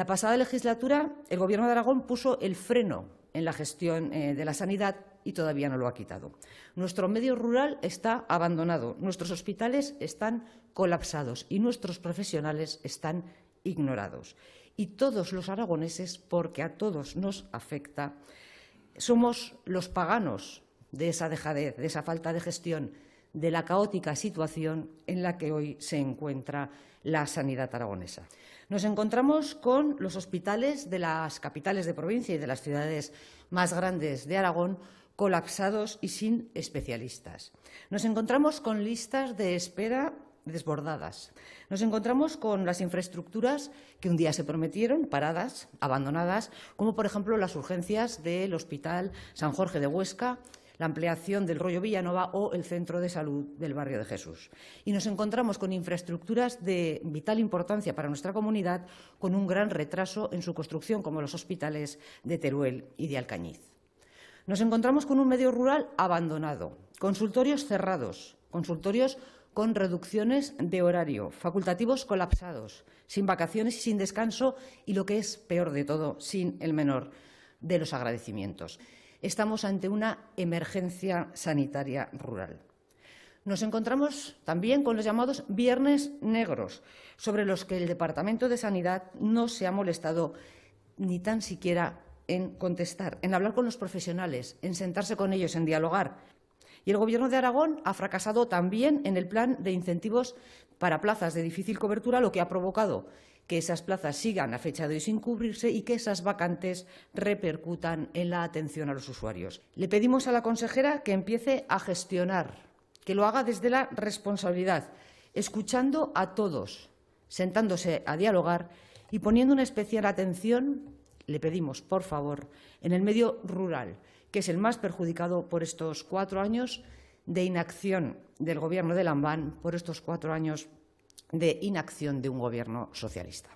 La pasada legislatura, el Gobierno de Aragón puso el freno en la gestión de la sanidad y todavía no lo ha quitado. Nuestro medio rural está abandonado, nuestros hospitales están colapsados y nuestros profesionales están ignorados. Y todos los aragoneses, porque a todos nos afecta, somos los paganos de esa dejadez, de esa falta de gestión, de la caótica situación en la que hoy se encuentra la sanidad aragonesa. Nos encontramos con los hospitales de las capitales de provincia y de las ciudades más grandes de Aragón colapsados y sin especialistas. Nos encontramos con listas de espera desbordadas. Nos encontramos con las infraestructuras que un día se prometieron, paradas, abandonadas, como por ejemplo las urgencias del Hospital San Jorge de Huesca, la ampliación del Rollo Villanova o el Centro de Salud del Barrio de Jesús. Y nos encontramos con infraestructuras de vital importancia para nuestra comunidad, con un gran retraso en su construcción, como los hospitales de Teruel y de Alcañiz. Nos encontramos con un medio rural abandonado, consultorios cerrados, consultorios con reducciones de horario, facultativos colapsados, sin vacaciones y sin descanso y, lo que es peor de todo, sin el menor de los agradecimientos. Estamos ante una emergencia sanitaria rural. Nos encontramos también con los llamados viernes negros, sobre los que el Departamento de Sanidad no se ha molestado ni tan siquiera en contestar, en hablar con los profesionales, en sentarse con ellos, en dialogar. Y el Gobierno de Aragón ha fracasado también en el plan de incentivos para plazas de difícil cobertura, lo que ha provocado que esas plazas sigan a fecha de hoy sin cubrirse y que esas vacantes repercutan en la atención a los usuarios. Le pedimos a la consejera que empiece a gestionar, que lo haga desde la responsabilidad, escuchando a todos, sentándose a dialogar y poniendo una especial atención, le pedimos, por favor, en el medio rural, que es el más perjudicado por estos 4 años de inacción del Gobierno de Lambán, por estos 4 años de inacción de un Gobierno socialista.